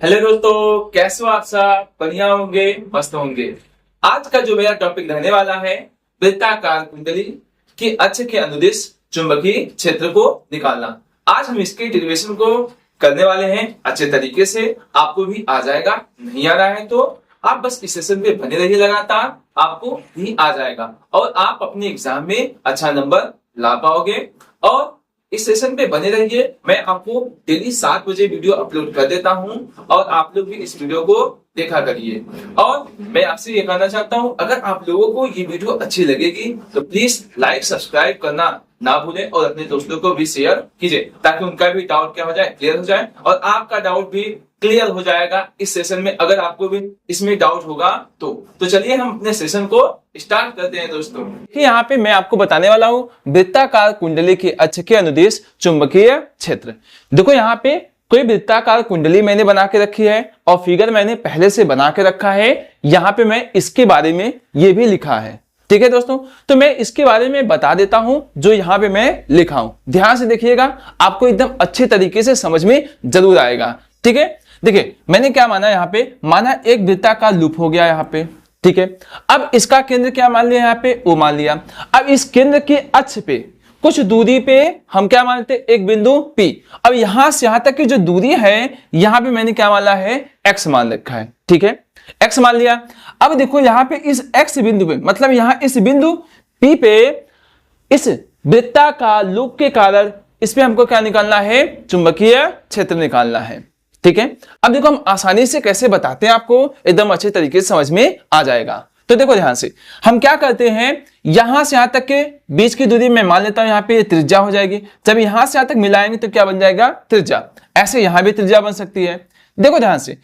Hello दोस्तों, कैसे हो आप सब? बढ़िया होंगे, मस्त होंगे। आज का जो मेरा टॉपिक रहने वाला है, वृत्ताकार कुंडली के अक्ष के अनुदिश चुंबकीय क्षेत्र को निकालना। आज हम इसके डेरिवेशन को करने वाले हैं अच्छे तरीके से। आपको भी आ जाएगा, नहीं आ रहा है तो आप बस इस सेशन पे बने रहिए लगातार, आपको भी आ जाएगा और आप अपने एग्जाम में अच्छा नंबर ला पाओगे। और इस सेशन पे बने रहिए। मैं आपको डेली 7 बजे वीडियो अपलोड कर देता हूं और आप लोग भी इस वीडियो को देखा करिए। और मैं आपसे ये कहना चाहता हूं, अगर आप लोगों को ये वीडियो अच्छी लगेगी तो प्लीज लाइक सब्सक्राइब करना ना भूलें और अपने दोस्तों को भी शेयर कीजिए, ताकि उनका भी डाउट क्या हो जाए, क्लियर हो जाए और आपका डाउट भी क्लियर हो जाएगा इस सेशन में। अगर आपको भी इसमें डाउट होगा तो चलिए हम अपने सेशन को स्टार्ट करते हैं दोस्तों। यहाँ पे मैं आपको बताने वाला हूँ वृत्ताकार कुंडली के अक्ष के अनुदिश चुंबकीय क्षेत्र। देखो यहाँ पे कोई वृत्ताकार कुंडली मैंने बना के रखी है और फिगर मैंने पहले से बना के रखा है। यहाँ पे मैं इसके बारे में ये भी लिखा है, ठीक है दोस्तों। तो मैं इसके बारे में बता देता हूं जो यहाँ पे मैं लिखा हूं। ध्यान से देखिएगा, आपको एकदम अच्छे तरीके से समझ में जरूर आएगा, ठीक है। देखिए मैंने क्या माना, यहाँ पे माना एक वृत्ताकार लूप हो गया यहाँ पे, ठीक है। अब इसका केंद्र क्या मान लिया, यहाँ पे ओ मान लिया। अब इस केंद्र के अक्ष पे कुछ दूरी पे हम क्या मानते, एक बिंदु P। अब यहां से यहां तक की जो दूरी है, यहां पे मैंने क्या माना है, x मान रखा है, ठीक है, x मान लिया। अब देखो यहाँ पे इस x बिंदु पे, मतलब यहाँ इस बिंदु P पे इस वृत्ताकार लूप के कारण इस पे हमको क्या निकालना है, चुंबकीय क्षेत्र निकालना है, ठीक है। अब देखो हम आसानी से कैसे बताते हैं, आपको एकदम अच्छे तरीके से समझ में आ जाएगा। तो देखो ध्यान से हम क्या करते हैं, यहां से यहां तक के बीच की दूरी मैं मान लेता हूं, यहाँ पे त्रिज्या हो जाएगी। जब यहां से यहां तक मिलाएंगे तो क्या बन जाएगा, त्रिज्या। ऐसे यहां भी त्रिज्या बन सकती है। देखो ध्यान से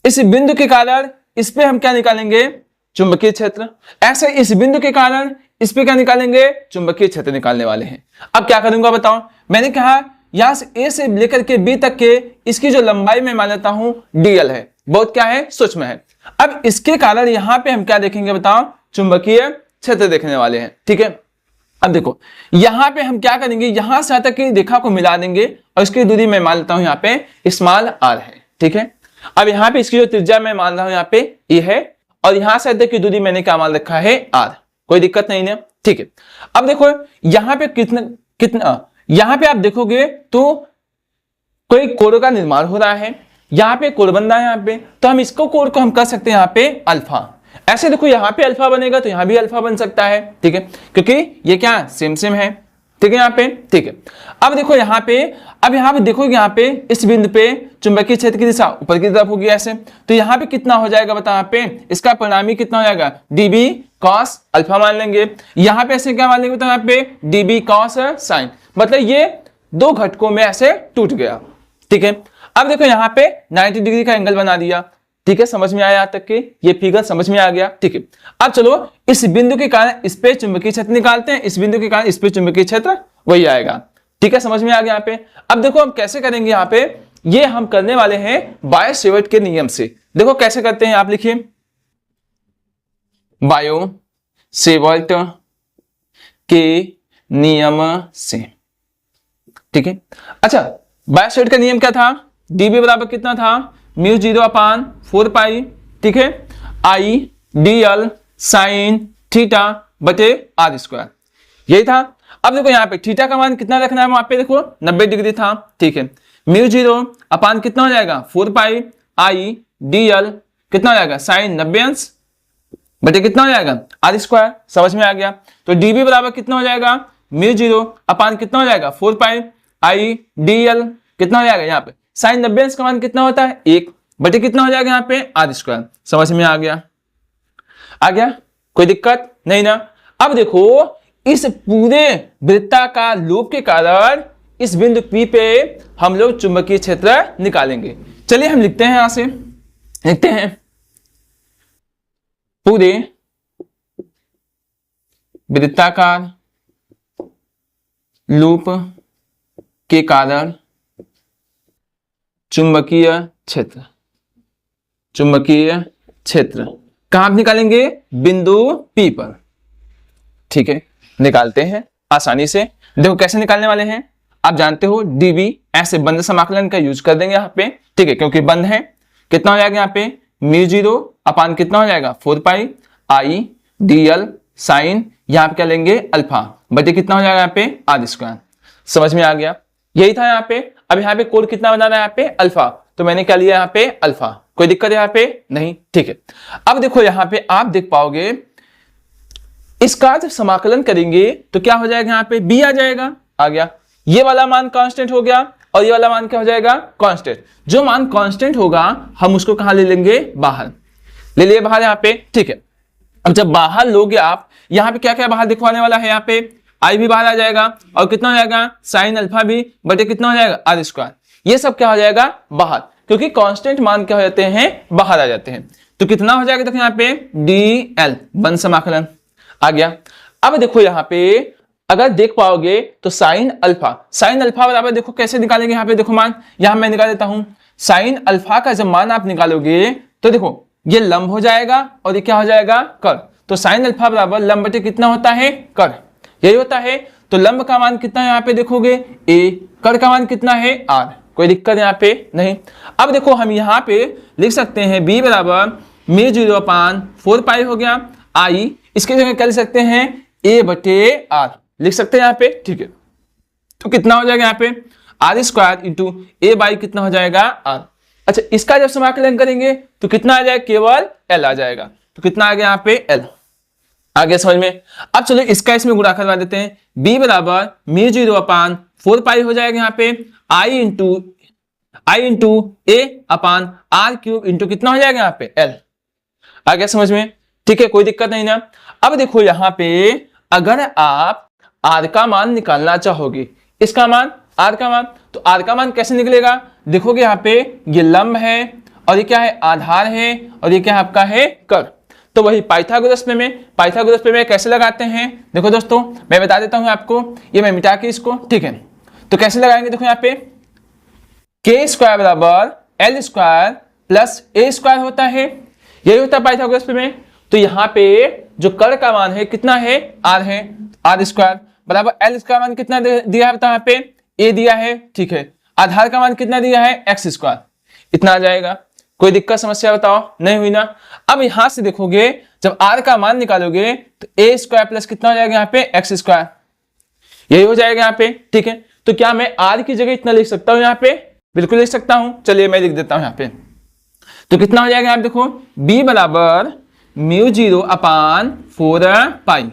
इस बिंदु के कारण इस पे हम क्या निकालेंगे, चुंबकीय क्षेत्र। ऐसे इस बिंदु के कारण इस पे क्या निकालेंगे, चुंबकीय क्षेत्र निकालने वाले हैं। अब क्या करूंगा बताओ, मैंने कहा यहां से ए से लेकर के बी तक के इसकी जो लंबाई मैं मान लेता हूं डीएल है, बहुत क्या है, सूक्ष्म है। अब इसके कारण यहां पे हम क्या देखेंगे बताओ, चुंबकीय क्षेत्र देखने वाले हैं, ठीक है। अब देखो यहां पे हम क्या करेंगे, यहां से यहां तक की रेखा को मिला देंगे और इसकी दूरी मैं मान लेता हूं यहाँ पे स्मॉल आर है, ठीक है। अब यहाँ पे इसकी जो त्रिज्या मैं मान रहा हूं यहाँ पे ए है और यहां से तक की दूरी मैंने क्या मान रखा है, आर। कोई दिक्कत नहीं है, ठीक है। अब देखो यहाँ पे कितना यहां पे आप देखोगे तो कोई कोण का निर्माण हो रहा है, यहां पे कोण बन रहा है यहाँ पे, तो हम इसको कोण को हम कर सकते हैं यहाँ पे अल्फा। ऐसे देखो यहाँ पे अल्फा बनेगा तो यहाँ भी अल्फा बन सकता है, ठीक है, क्योंकि ये क्या सेम है, ठीक है यहाँ पे, ठीक है। अब देखो यहाँ पे, अब यहाँ पे देखोगे यहाँ पे इस बिंदु पे चुंबकीय क्षेत्र की दिशा ऊपर की तरफ होगी ऐसे, तो यहाँ पे कितना हो जाएगा बता, यहाँ पे इसका परिणामी कितना हो जाएगा, डीबी कॉस अल्फा मान लेंगे। यहाँ पे ऐसे क्या मान लेंगे, तो यहाँ पे डीबी कॉस साइन, मतलब ये दो घटकों में ऐसे टूट गया, ठीक है। अब देखो यहाँ पे 90 डिग्री का एंगल बना दिया, ठीक है, समझ में आया यहाँ तक कि ये फिगर समझ में आ गया, ठीक है। अब चलो इस बिंदु के कारण इस पे चुंबकीय क्षेत्र निकालते हैं, इस बिंदु के कारण इस पे चुंबकीय क्षेत्र वही आएगा, ठीक है, समझ में आ गया यहाँ पे। अब देखो हम कैसे करेंगे, यहाँ पे ये हम करने वाले हैं बायो-सेवर्ट के नियम से। देखो कैसे करते हैं, आप लिखिए बायो-सेवर्ट के नियम से, ठीक है। अच्छा बायो-सेवर्ट का नियम क्या था, डीबी बराबर कितना था, म्यू 0/4 पाई, ठीक है, I D L sine theta बटे आर स्क्वायर, यही था। अब देखो यहाँ पे थीटा का मान कितना रखना है, वहां पे देखो 90 डिग्री था, ठीक है। म्यू 0/, कितना हो जाएगा 4 पाई, आई डी एल कितना हो जाएगा साइन 90 अंश बटे कितना हो जाएगा आर स्क्वायर, समझ में आ गया। तो डीबी बराबर कितना हो जाएगा, म्यू 0/, कितना हो जाएगा 4 पाई, आई डी एल कितना हो जाएगा, यहाँ पे साइन 90 अंश का मान कितना होता है 1 बटे कितना हो जाएगा यहाँ पे आर स्क्वायर, समझ में आ गया, कोई दिक्कत नहीं ना। अब देखो इस पूरे वृत्ताकार लूप के कारण इस बिंदु P पे हम लोग चुंबकीय क्षेत्र निकालेंगे। चलिए हम लिखते हैं, यहां से लिखते हैं पूरे वृत्ताकार लूप के कारण चुंबकीय क्षेत्र कहां निकालेंगे, बिंदु P पर, ठीक है। निकालते हैं आसानी से, देखो कैसे निकालने वाले हैं। आप जानते हो डीबी ऐसे बंद समाकलन का यूज कर देंगे यहाँ पे, ठीक है, क्योंकि बंद है। कितना हो जाएगा यहाँ पे म्यू जीरो अपान कितना हो जाएगा 4 पाई आई डी एल साइन यहाँ पे क्या लेंगे अल्फा बटे कितना हो जाएगा यहाँ पे आर स्क्वायर। समझ में आ गया, यही था यहाँ पे। अब यहाँ पे कोड कितना बनाना है यहाँ पे अल्फा, तो मैंने क्या लिया यहाँ पे अल्फा। कोई दिक्कत है यहाँ पे नहीं, ठीक है। अब देखो यहाँ पे आप देख पाओगे इसका जब समाकलन करेंगे तो क्या हो जाएगा यहाँ पे बी आ जाएगा, आ गया। ये वाला मान कांस्टेंट हो गया और ये वाला मान क्या हो जाएगा कांस्टेंट। जो मान कांस्टेंट होगा हम उसको कहां ले लेंगे बाहर, ले लिए बाहर यहाँ पे, ठीक है। अब जब बाहर लोगे आप यहाँ पे क्या क्या बाहर दिखवाने वाला है, यहाँ पे आई भी बाहर आ जाएगा और कितना हो जाएगा साइन अल्फा भी बटे कितना हो जाएगा आर स्क्वायर। ये सब क्या हो जाएगा बाहर, क्योंकि कांस्टेंट मान क्या हो जाते हैं बाहर आ जाते हैं। तो कितना हो जाएगा देखो यहाँ पे डी एल बंद समाकलन आ गया। अब देखो यहाँ पे अगर देख पाओगे तो साइन अल्फा बराबर देखो कैसे निकालेंगे, यहाँ पे देखो मान यहां मैं निकाल देता हूं। साइन अल्फा का जब मान आप निकालोगे तो देखो ये लंब हो जाएगा और ये क्या हो जाएगा कर। तो साइन अल्फा बराबर लंब बटे कितना होता है कर, यही होता है। तो लंब का मान कितना है यहाँ पे देखोगे ए, कर का मान कितना है आर। कोई दिक्कत यहाँ पे नहीं। अब देखो हम यहाँ पे लिख सकते हैं बी बराबर म्यू जीरो अपान 4 पाई हो गया आई, इसके जगह क्या लिख सकते हैं ए बटे आर लिख सकते हैं यहाँ पे, ठीक है। तो कितना हो जाएगा यहाँ पे r square into a by कितना हो जाएगा आर। अच्छा इसका जब समाकलन करेंगे तो कितना आ जाएगा केवल एल आ जाएगा। तो कितना आ गया यहाँ पे एल आ गया समझ में। अब चलो इसका इसमें गुणा करवा देते हैं। बी बराबर म्यू जीरो अपान 4 पाई हो जाएगा यहाँ पे I into a upon R cube into कितना हो जाएगा यहाँ पे एल। आ गया समझ में, ठीक है, कोई दिक्कत नहीं ना। अब देखो यहाँ पे अगर आप आर का मान निकालना चाहोगे, इसका मान आर का मान, तो आर का मान कैसे निकलेगा देखोगे यहाँ पे ये लंब है और ये क्या है आधार है और ये क्या है आपका है कर। तो वही पाइथागोरस प्रमेय कैसे लगाते हैं देखो दोस्तों मैं बता देता हूं आपको। ये मैं मिटा के इसको, ठीक है। तो कैसे लगाएंगे देखो यहाँ पे के स्क्वायर बराबर एल स्क्वायर प्लस ए स्क्वायर होता है, यही होता है पाइथागोरस प्रमेय। तो यहाँ पे जो कर का मान है कितना है आर है, आर स्क्वायर बराबर एल स्क्वायर मान कितना दिया है यहाँ पे ए दिया है, ठीक है। आधार का मान कितना दिया है एक्स स्क्वायर, इतना आ जाएगा। कोई दिक्कत समस्या बताओ नहीं हुई ना। अब यहां से देखोगे जब आर का मान निकालोगे तो ए स्क्वायर प्लस कितना हो जाएगा यहाँ पे एक्स स्क्वायर, यही हो जाएगा यहाँ पे, ठीक है। तो क्या मैं आर की जगह इतना लिख सकता हूं यहाँ पे, बिल्कुल लिख सकता हूं। चलिए मैं लिख देता हूं यहाँ पे। तो कितना हो जाएगा आप देखो बी बराबर म्यू जीरो अपान 4 पाई,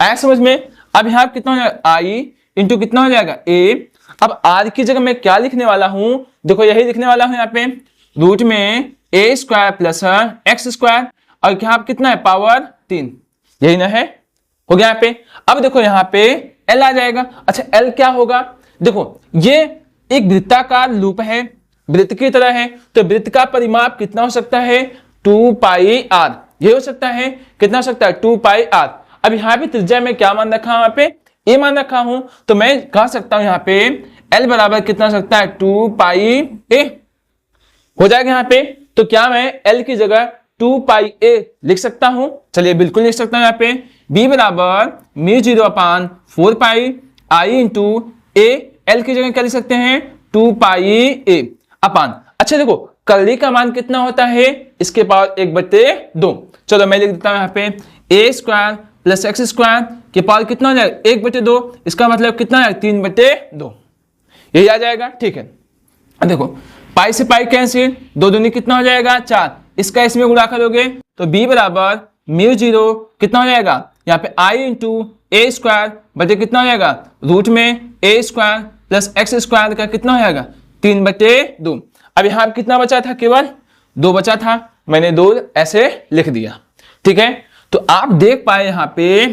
ऐसा समझ में। अब यहाँ कितना हो जाएगा आई इंटू कितना हो जाएगा ए। अब आर की जगह मैं क्या लिखने वाला हूं देखो यही लिखने वाला हूं यहाँ पे रूट में ए स्क्वायर प्लस एक्स स्क्वायर और क्या कितना है पावर 3, यही ना है, हो गया यहाँ पे। अब देखो यहाँ पे एल आ जाएगा। अच्छा एल क्या होगा देखो ये एक वृत्ताकार लूप है, वृत्त की तरह है, तो वृत्त का परिमाप कितना हो सकता है 2 पाई आर, ये हो सकता है कितना हो सकता है 2 पाई आर। अब यहाँ पे त्रिज्या में क्या मान रखा हूं यहाँ पे ए मान रखा हूं, तो मैं कह सकता हूं यहाँ पे एल बराबर कितना हो सकता है 2 पाई ए हो जाएगा यहाँ पे। तो क्या मैं एल की जगह 2 पाई ए लिख सकता हूं, चलिए बिल्कुल लिख सकता हूं यहाँ पे बी बराबर म्यू जीरो अपान 4 पाई आई इंटू ए, एल की जगह क्या लिख सकते हैं 2 पाई ए अपान। अच्छा देखो कर्ली का मान कितना होता है इसके पावर 1/2। चलो मैं लिख देता हूं यहाँ पे ए स्क्वायर प्लस एक्स स्क्वायर के पावर कितना हो जाएगा 1/2, इसका मतलब कितना है 3/2, यही आ जाएगा, ठीक है। देखो पाई से पाई कैंसिल, 2 दूनी कितना हो जाएगा 4, इसका इसमें गुणा करोगे तो b बराबर म्यू जीरो कितना हो जाएगा यहाँ पे आई इंटू ए स्क्वायर बटे कितना हो जाएगा रूट में ए स्क्वायर प्लस एक्स स्क्वायर का कितना हो जाएगा 3/2। अब यहाँ कितना बचा था केवल 2 बचा था, मैंने 2 ऐसे लिख दिया, ठीक है। तो आप देख पाए यहाँ पे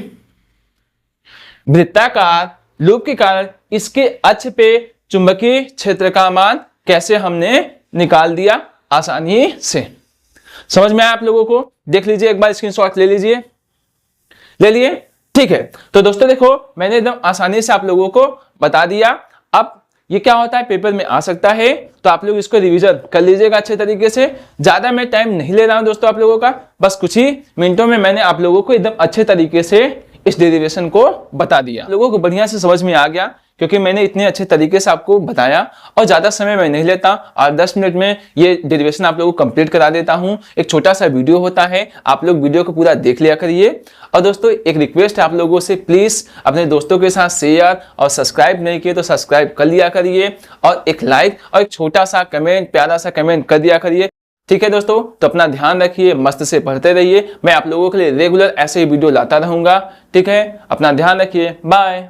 वृत्ताकार लूप के कारण इसके अक्ष पे चुंबकीय क्षेत्र का मान कैसे हमने निकाल दिया आसानी से। समझ में आया आप लोगों को, देख लीजिए एक बार स्क्रीनशॉट ले लीजिए, ले लिए, ठीक है। तो दोस्तों देखो मैंने एकदम आसानी से आप लोगों को बता दिया। अब ये क्या होता है पेपर में आ सकता है, तो आप लोग इसको रिवीजन कर लीजिएगा अच्छे तरीके से। ज्यादा मैं टाइम नहीं ले रहा हूं दोस्तों आप लोगों का, बस कुछ ही मिनटों में मैंने आप लोगों को एकदम अच्छे तरीके से इस डेरिवेशन को बता दिया। लोगों को बढ़िया से समझ में आ गया क्योंकि मैंने इतने अच्छे तरीके से आपको बताया और ज़्यादा समय मैं नहीं लेता और 10 मिनट में ये डेरिवेशन आप लोगों को कंप्लीट करा देता हूँ। एक छोटा सा वीडियो होता है, आप लोग वीडियो को पूरा देख लिया करिए। और दोस्तों एक रिक्वेस्ट है आप लोगों से, प्लीज़ अपने दोस्तों के साथ शेयर और सब्सक्राइब नहीं किए तो सब्सक्राइब कर लिया करिए और एक लाइक और एक छोटा सा कमेंट, प्यारा सा कमेंट कर दिया करिए। ठीक है दोस्तों, तो अपना ध्यान रखिए, मस्त से पढ़ते रहिए। मैं आप लोगों के लिए रेगुलर ऐसे ही वीडियो लाता रहूँगा। ठीक है, अपना ध्यान रखिए, बाय।